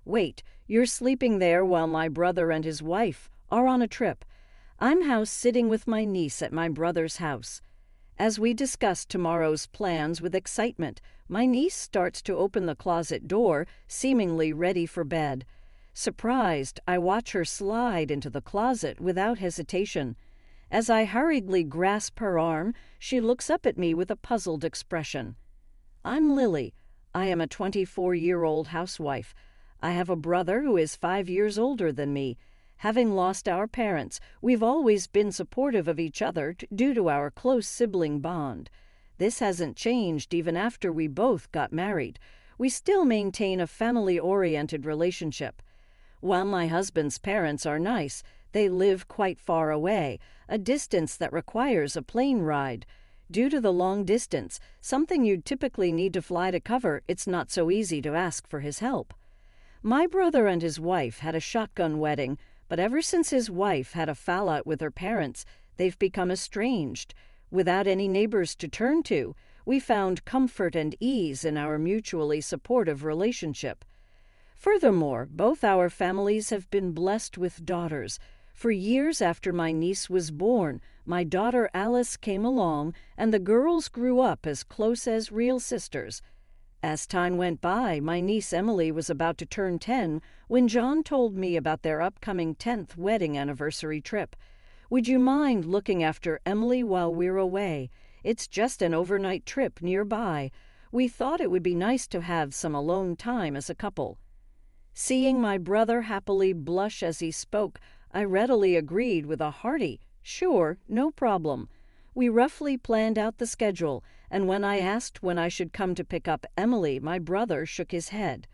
Wait, you're sleeping there while my brother and his wife are on a trip. I'm house sitting with my niece at my brother's house. As we discuss tomorrow's plans with excitement, my niece starts to open the closet door, seemingly ready for bed. Surprised, I watch her slide into the closet without hesitation. As I hurriedly grasp her arm, she looks up at me with a puzzled expression. I'm Lily. I am a 24-year-old housewife. I have a brother who is 5 years older than me. Having lost our parents, we've always been supportive of each other due to our close sibling bond. This hasn't changed even after we both got married. We still maintain a family-oriented relationship. While my husband's parents are nice, they live quite far away, a distance that requires a plane ride. Due to the long distance, something you'd typically need to fly to cover, it's not so easy to ask for his help. My brother and his wife had a shotgun wedding, but ever since his wife had a fallout with her parents, they've become estranged. Without any neighbors to turn to, we found comfort and ease in our mutually supportive relationship. Furthermore, both our families have been blessed with daughters. For years after my niece was born, my daughter Alice came along, and the girls grew up as close as real sisters. As time went by, my niece Emily was about to turn 10 when John told me about their upcoming 10th wedding anniversary trip. Would you mind looking after Emily while we're away? It's just an overnight trip nearby. We thought it would be nice to have some alone time as a couple. Seeing my brother happily blush as he spoke, I readily agreed with a hearty, "Sure, no problem." We roughly planned out the schedule, and when I asked when I should come to pick up Emily, my brother shook his head.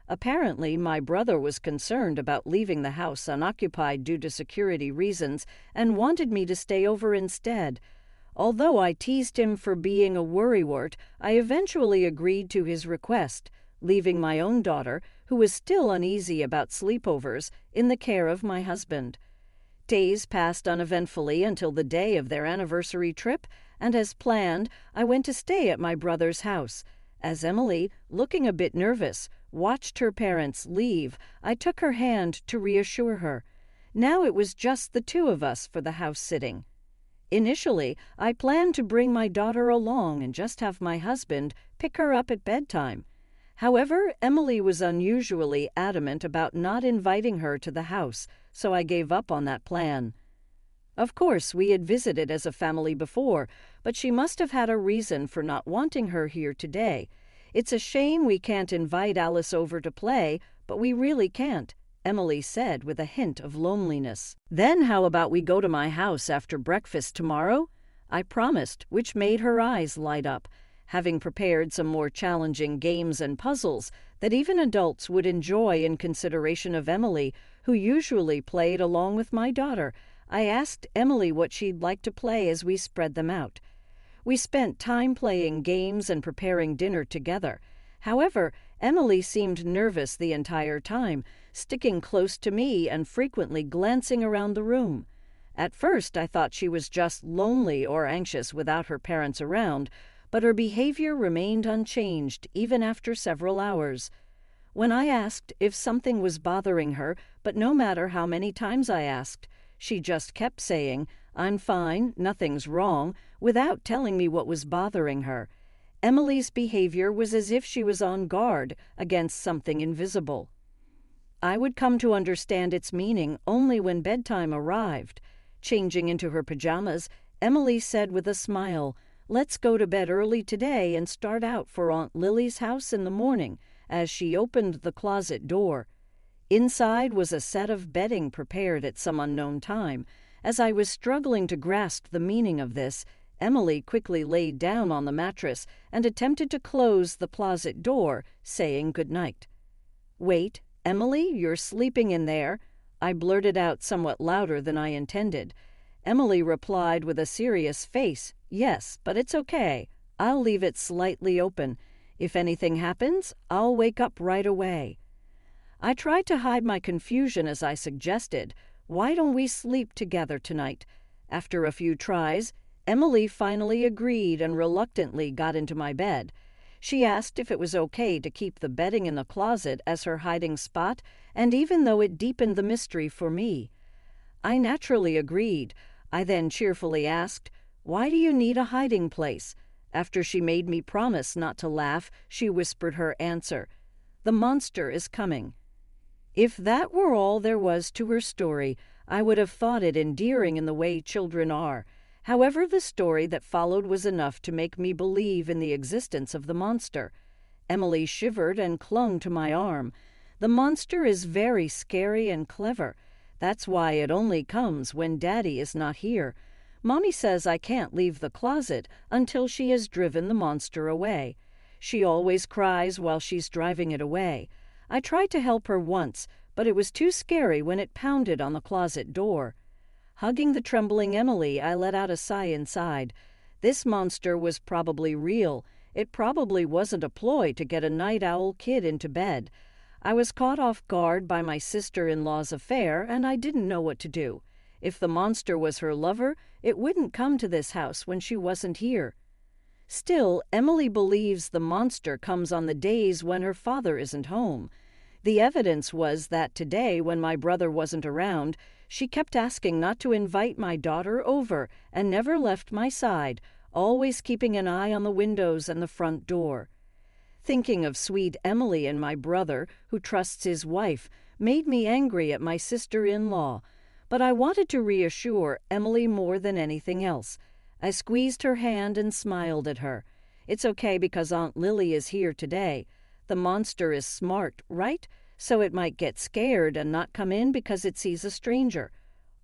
Apparently, my brother was concerned about leaving the house unoccupied due to security reasons and wanted me to stay over instead. Although I teased him for being a worrywart, I eventually agreed to his request, leaving my own daughter, who was still uneasy about sleepovers, in the care of my husband. Days passed uneventfully until the day of their anniversary trip, and as planned, I went to stay at my brother's house. As Emily, looking a bit nervous, watched her parents leave, I took her hand to reassure her. Now it was just the two of us for the house sitting. Initially, I planned to bring my daughter along and just have my husband pick her up at bedtime. However, Emily was unusually adamant about not inviting her to the house, so I gave up on that plan. Of course, we had visited as a family before, but she must have had a reason for not wanting her here today. It's a shame we can't invite Alice over to play, but we really can't, Emily said with a hint of loneliness. Then how about we go to my house after breakfast tomorrow? I promised, which made her eyes light up. Having prepared some more challenging games and puzzles that even adults would enjoy in consideration of Emily, who usually played along with my daughter, I asked Emily what she'd like to play as we spread them out. We spent time playing games and preparing dinner together. However, Emily seemed nervous the entire time, sticking close to me and frequently glancing around the room. At first, I thought she was just lonely or anxious without her parents around, but her behavior remained unchanged even after several hours. When I asked if something was bothering her, but no matter how many times I asked, she just kept saying, "I'm fine, nothing's wrong," without telling me what was bothering her. Emily's behavior was as if she was on guard against something invisible. I would come to understand its meaning only when bedtime arrived. Changing into her pajamas, Emily said with a smile, "Let's go to bed early today and start out for Aunt Lily's house in the morning," as she opened the closet door. Inside was a set of bedding prepared at some unknown time. As I was struggling to grasp the meaning of this, Emily quickly laid down on the mattress and attempted to close the closet door, saying goodnight. "Wait, Emily, you're sleeping in there," I blurted out somewhat louder than I intended. Emily replied with a serious face, "Yes, but it's okay. I'll leave it slightly open. If anything happens, I'll wake up right away." I tried to hide my confusion as I suggested, "Why don't we sleep together tonight?" After a few tries, Emily finally agreed and reluctantly got into my bed. She asked if it was okay to keep the bedding in the closet as her hiding spot, and even though it deepened the mystery for me, I naturally agreed. I then cheerfully asked, "Why do you need a hiding place?" After she made me promise not to laugh, she whispered her answer, "The monster is coming." If that were all there was to her story, I would have thought it endearing in the way children are. However, the story that followed was enough to make me believe in the existence of the monster. Emily shivered and clung to my arm. The monster is very scary and clever. That's why it only comes when Daddy is not here. Mommy says I can't leave the closet until she has driven the monster away. She always cries while she's driving it away. I tried to help her once, but it was too scary when it pounded on the closet door. Hugging the trembling Emily, I let out a sigh inside. This monster was probably real. It probably wasn't a ploy to get a night owl kid into bed. I was caught off guard by my sister-in-law's affair, and I didn't know what to do. If the monster was her lover, it wouldn't come to this house when she wasn't here. Still, Emily believes the monster comes on the days when her father isn't home. The evidence was that today, when my brother wasn't around, she kept asking not to invite my daughter over and never left my side, always keeping an eye on the windows and the front door. Thinking of sweet Emily and my brother, who trusts his wife, made me angry at my sister-in-law, but I wanted to reassure Emily more than anything else. I squeezed her hand and smiled at her. It's okay because Aunt Lily is here today. The monster is smart, right? So it might get scared and not come in because it sees a stranger.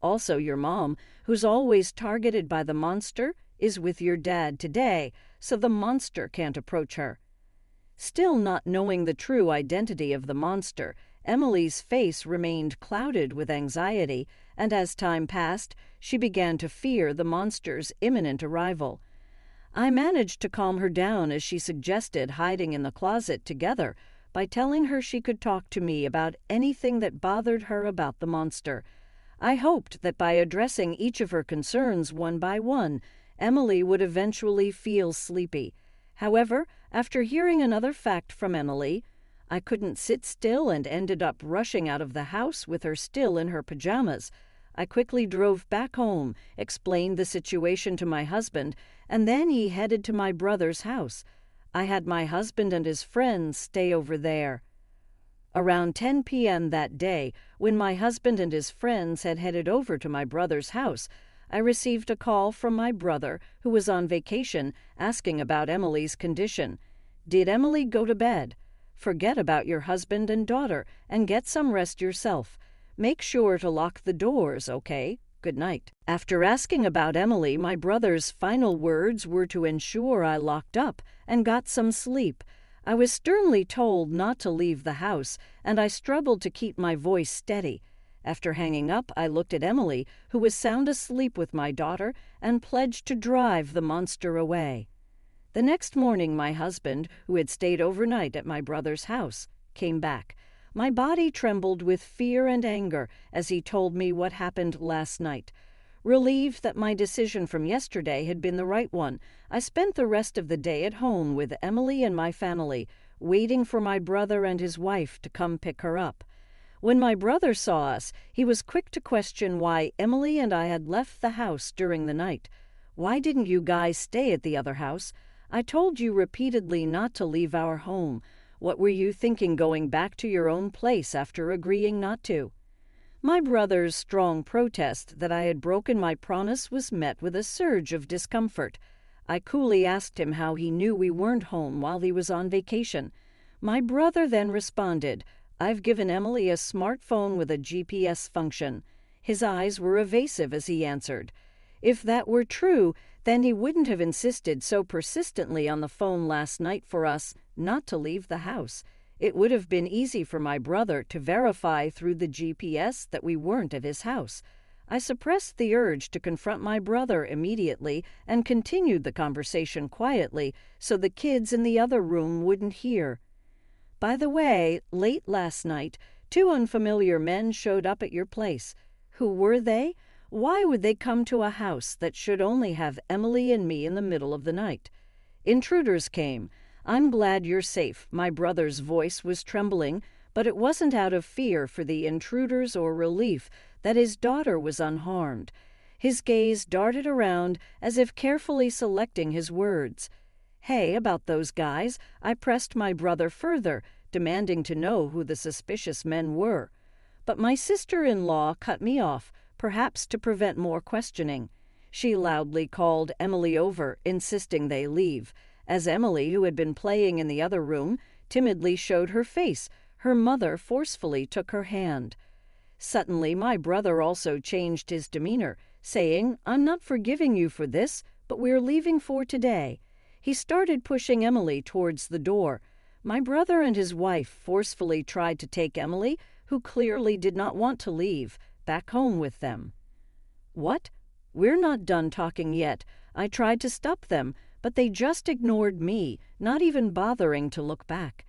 Also, your mom, who's always targeted by the monster, is with your dad today, so the monster can't approach her. Still not knowing the true identity of the monster, Emily's face remained clouded with anxiety, and as time passed, she began to fear the monster's imminent arrival. I managed to calm her down as she suggested hiding in the closet together by telling her she could talk to me about anything that bothered her about the monster. I hoped that by addressing each of her concerns one by one, Emily would eventually feel sleepy. However, after hearing another fact from Emily, I couldn't sit still and ended up rushing out of the house with her still in her pajamas. I quickly drove back home, explained the situation to my husband, and then he headed to my brother's house. I had my husband and his friends stay over there. Around 10 p.m. that day, when my husband and his friends had headed over to my brother's house, I received a call from my brother, who was on vacation, asking about Emily's condition. Did Emily go to bed? Forget about your husband and daughter and get some rest yourself. Make sure to lock the doors, okay? Good night. After asking about Emily, my brother's final words were to ensure I locked up and got some sleep. I was sternly told not to leave the house, and I struggled to keep my voice steady. After hanging up, I looked at Emily, who was sound asleep with my daughter, and pledged to drive the monster away. The next morning, my husband, who had stayed overnight at my brother's house, came back. My body trembled with fear and anger as he told me what happened last night. Relieved that my decision from yesterday had been the right one, I spent the rest of the day at home with Emily and my family, waiting for my brother and his wife to come pick her up. When my brother saw us, he was quick to question why Emily and I had left the house during the night. "Why didn't you guys stay at the other house? I told you repeatedly not to leave our home. What were you thinking going back to your own place after agreeing not to?" My brother's strong protest that I had broken my promise was met with a surge of discomfort. I coolly asked him how he knew we weren't home while he was on vacation. My brother then responded, "I've given Emily a smartphone with a GPS function." His eyes were evasive as he answered. If that were true, then he wouldn't have insisted so persistently on the phone last night for us not to leave the house. It would have been easy for my brother to verify through the GPS that we weren't at his house. I suppressed the urge to confront my brother immediately and continued the conversation quietly so the kids in the other room wouldn't hear. "By the way, late last night, 2 unfamiliar men showed up at your place. Who were they? Why would they come to a house that should only have Emily and me in the middle of the night?" "Intruders came. "I'm glad you're safe." My brother's voice was trembling, but it wasn't out of fear for the intruders or relief that his daughter was unharmed. His gaze darted around as if carefully selecting his words. "Hey, about those guys," I pressed my brother further, demanding to know who the suspicious men were. But my sister-in-law cut me off, perhaps to prevent more questioning. She loudly called Emily over, insisting they leave. As Emily, who had been playing in the other room, timidly showed her face, her mother forcefully took her hand. Suddenly, my brother also changed his demeanor, saying, "I'm not forgiving you for this, but we're leaving for today." He started pushing Emily towards the door. My brother and his wife forcefully tried to take Emily, who clearly did not want to leave, back home with them. "What? We're not done talking yet." I tried to stop them, but they just ignored me, not even bothering to look back.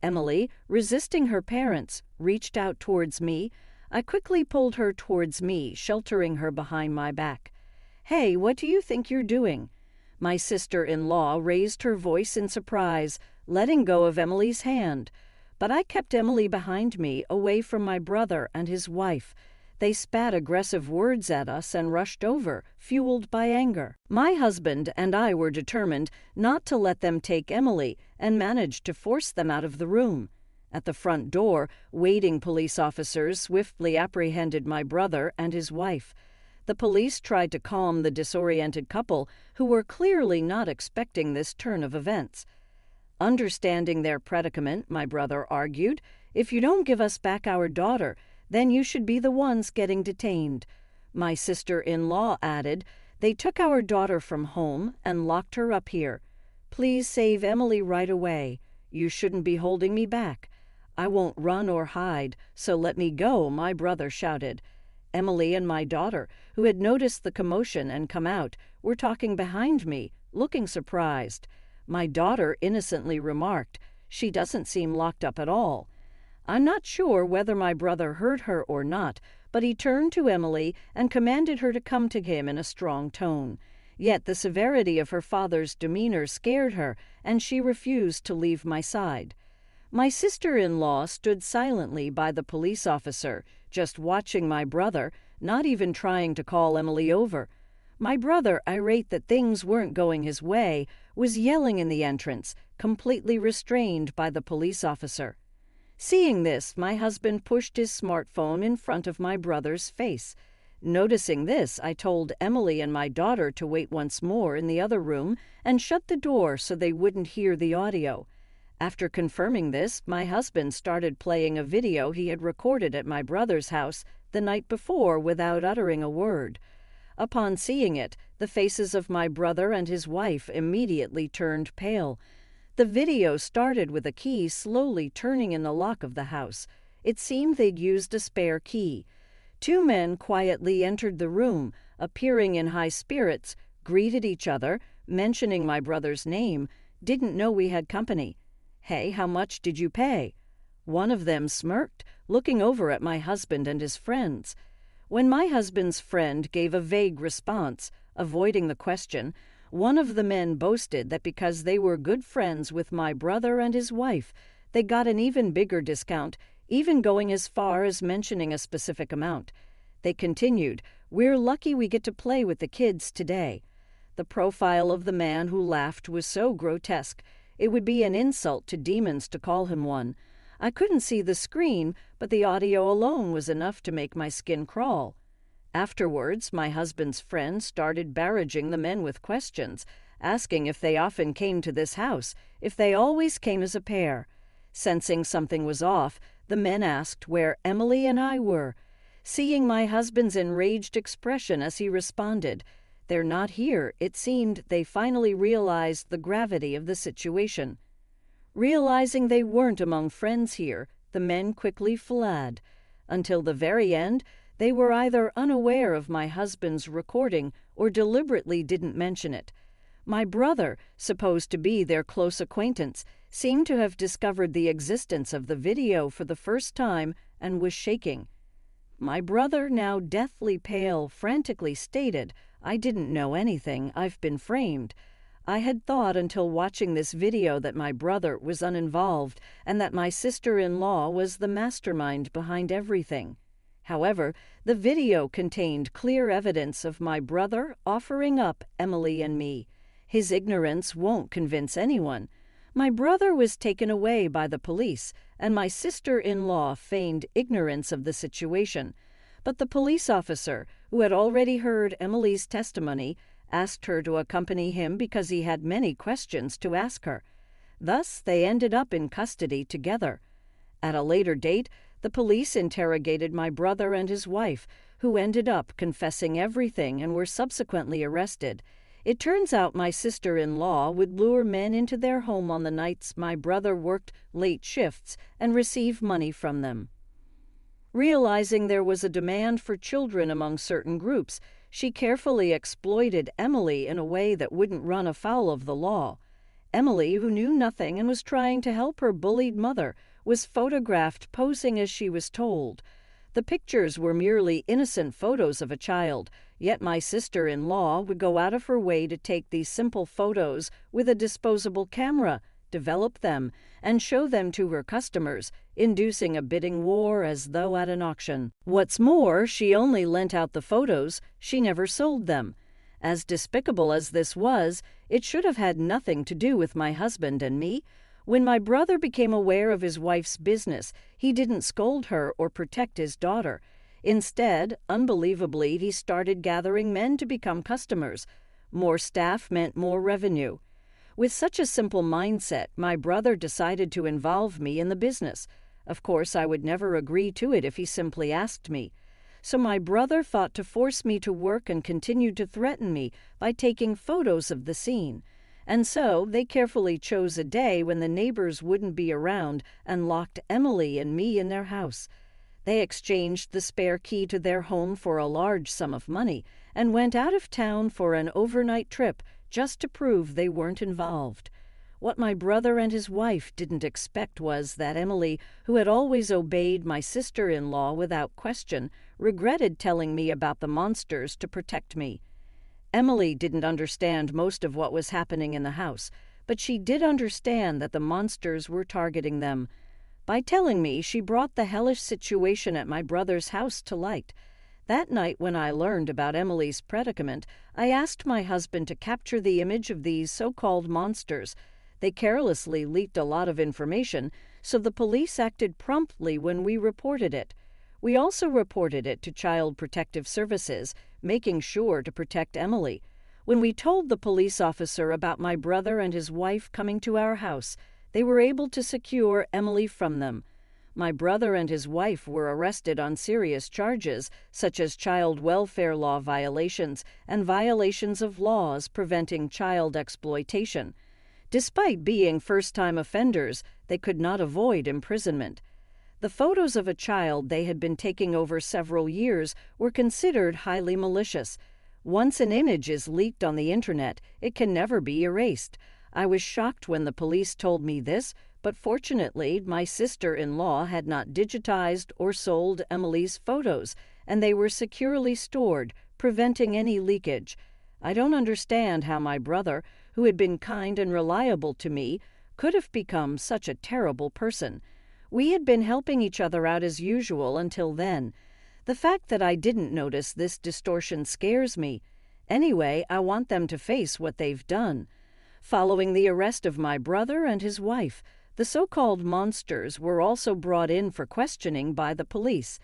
Emily, resisting her parents, reached out towards me. I quickly pulled her towards me, sheltering her behind my back. "Hey, what do you think you're doing?" My sister-in-law raised her voice in surprise, letting go of Emily's hand. But I kept Emily behind me, away from my brother and his wife. They spat aggressive words at us and rushed over, fueled by anger. My husband and I were determined not to let them take Emily and managed to force them out of the room. At the front door, waiting police officers swiftly apprehended my brother and his wife. The police tried to calm the disoriented couple, who were clearly not expecting this turn of events. Understanding their predicament, my brother argued, "If you don't give us back our daughter, then you should be the ones getting detained." My sister-in-law added, "They took our daughter from home and locked her up here. Please save Emily right away. You shouldn't be holding me back." "I won't run or hide, so let me go," my brother shouted. Emily and my daughter, who had noticed the commotion and come out, were talking behind me, looking surprised. My daughter innocently remarked, "She doesn't seem locked up at all." I'm not sure whether my brother heard her or not, but he turned to Emily and commanded her to come to him in a strong tone. Yet the severity of her father's demeanor scared her, and she refused to leave my side. My sister-in-law stood silently by the police officer, just watching my brother, not even trying to call Emily over. My brother, irate that things weren't going his way, was yelling in the entrance, completely restrained by the police officer. Seeing this, my husband pushed his smartphone in front of my brother's face. Noticing this, I told Emily and my daughter to wait once more in the other room and shut the door so they wouldn't hear the audio. After confirming this, my husband started playing a video he had recorded at my brother's house the night before without uttering a word. Upon seeing it, the faces of my brother and his wife immediately turned pale. The video started with a key slowly turning in the lock of the house. It seemed they'd used a spare key. Two men quietly entered the room, appearing in high spirits, greeted each other, mentioning my brother's name, didn't know we had company. "Hey, how much did you pay?" One of them smirked, looking over at my husband and his friends. When my husband's friend gave a vague response, avoiding the question, one of the men boasted that because they were good friends with my brother and his wife, they got an even bigger discount, even going as far as mentioning a specific amount. They continued, "We're lucky we get to play with the kids today." The profile of the man who laughed was so grotesque, it would be an insult to demons to call him one. I couldn't see the screen, but the audio alone was enough to make my skin crawl. Afterwards, my husband's friend started barraging the men with questions, asking if they often came to this house, if they always came as a pair. Sensing something was off, the men asked where Emily and I were. Seeing my husband's enraged expression as he responded, "They're not here," it seemed they finally realized the gravity of the situation. Realizing they weren't among friends here, the men quickly fled. Until the very end, they were either unaware of my husband's recording or deliberately didn't mention it. My brother, supposed to be their close acquaintance, seemed to have discovered the existence of the video for the first time and was shaking. My brother, now deathly pale, frantically stated, "I didn't know anything. I've been framed." I had thought until watching this video that my brother was uninvolved and that my sister-in-law was the mastermind behind everything. However, the video contained clear evidence of my brother offering up Emily and me. His ignorance won't convince anyone. My brother was taken away by the police, and my sister-in-law feigned ignorance of the situation. But the police officer, who had already heard Emily's testimony, asked her to accompany him because he had many questions to ask her. Thus, they ended up in custody together. At a later date, the police interrogated my brother and his wife, who ended up confessing everything and were subsequently arrested. It turns out my sister-in-law would lure men into their home on the nights my brother worked late shifts and receive money from them. Realizing there was a demand for children among certain groups, she carefully exploited Emily in a way that wouldn't run afoul of the law. Emily, who knew nothing and was trying to help her bullied mother, was photographed posing as she was told. The pictures were merely innocent photos of a child, yet my sister-in-law would go out of her way to take these simple photos with a disposable camera, develop them, and show them to her customers, inducing a bidding war as though at an auction. What's more, she only lent out the photos, she never sold them. As despicable as this was, it should have had nothing to do with my husband and me. When my brother became aware of his wife's business, he didn't scold her or protect his daughter. Instead, unbelievably, he started gathering men to become customers. More staff meant more revenue. With such a simple mindset, my brother decided to involve me in the business. Of course, I would never agree to it if he simply asked me. So my brother thought to force me to work and continued to threaten me by taking photos of the scene. And so they carefully chose a day when the neighbors wouldn't be around and locked Emily and me in their house. They exchanged the spare key to their home for a large sum of money and went out of town for an overnight trip just to prove they weren't involved. What my brother and his wife didn't expect was that Emily, who had always obeyed my sister-in-law without question, regretted telling me about the monsters to protect me. Emily didn't understand most of what was happening in the house, but she did understand that the monsters were targeting them. By telling me, she brought the hellish situation at my brother's house to light. That night when I learned about Emily's predicament, I asked my husband to capture the image of these so-called monsters. They carelessly leaked a lot of information, so the police acted promptly when we reported it. We also reported it to Child Protective Services, making sure to protect Emily. When we told the police officer about my brother and his wife coming to our house, they were able to secure Emily from them. My brother and his wife were arrested on serious charges, such as child welfare law violations and violations of laws preventing child exploitation. Despite being first-time offenders, they could not avoid imprisonment. The photos of a child they had been taking over several years were considered highly malicious. Once an image is leaked on the internet, it can never be erased. I was shocked when the police told me this, but fortunately my sister-in-law had not digitized or sold Emily's photos, and they were securely stored, preventing any leakage. I don't understand how my brother, who had been kind and reliable to me, could have become such a terrible person. We had been helping each other out as usual until then. The fact that I didn't notice this distortion scares me. Anyway, I want them to face what they've done. Following the arrest of my brother and his wife, the so-called monsters were also brought in for questioning by the police.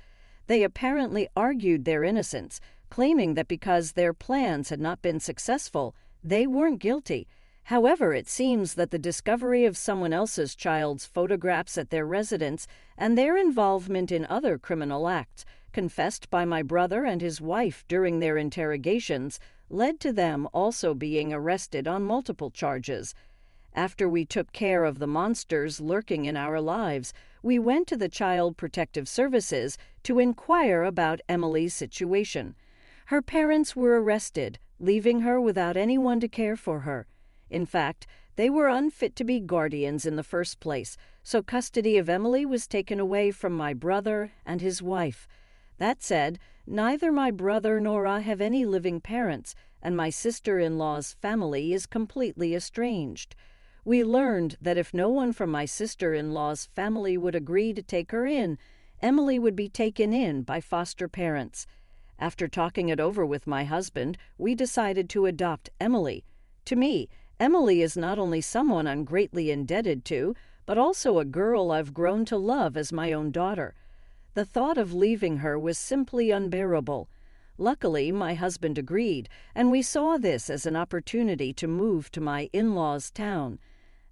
They apparently argued their innocence, claiming that because their plans had not been successful, they weren't guilty. However, it seems that the discovery of someone else's child's photographs at their residence and their involvement in other criminal acts, confessed by my brother and his wife during their interrogations, led to them also being arrested on multiple charges. After we took care of the monsters lurking in our lives, we went to the Child Protective Services to inquire about Emily's situation. Her parents were arrested, leaving her without anyone to care for her. In fact, they were unfit to be guardians in the first place, so custody of Emily was taken away from my brother and his wife. That said, neither my brother nor I have any living parents, and my sister-in-law's family is completely estranged. We learned that if no one from my sister-in-law's family would agree to take her in, Emily would be taken in by foster parents. After talking it over with my husband, we decided to adopt Emily. To me, Emily is not only someone I'm greatly indebted to, but also a girl I've grown to love as my own daughter. The thought of leaving her was simply unbearable. Luckily, my husband agreed, and we saw this as an opportunity to move to my in-laws' town.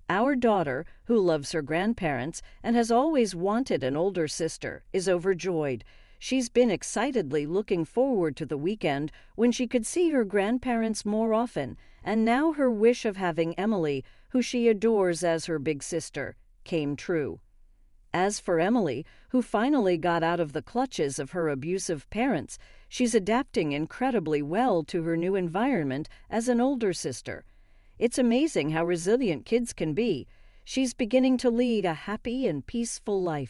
Our daughter, who loves her grandparents and has always wanted an older sister, is overjoyed. She's been excitedly looking forward to the weekend when she could see her grandparents more often, and now her wish of having Emily, who she adores as her big sister, came true. As for Emily, who finally got out of the clutches of her abusive parents, she's adapting incredibly well to her new environment as an older sister. It's amazing how resilient kids can be. She's beginning to lead a happy and peaceful life.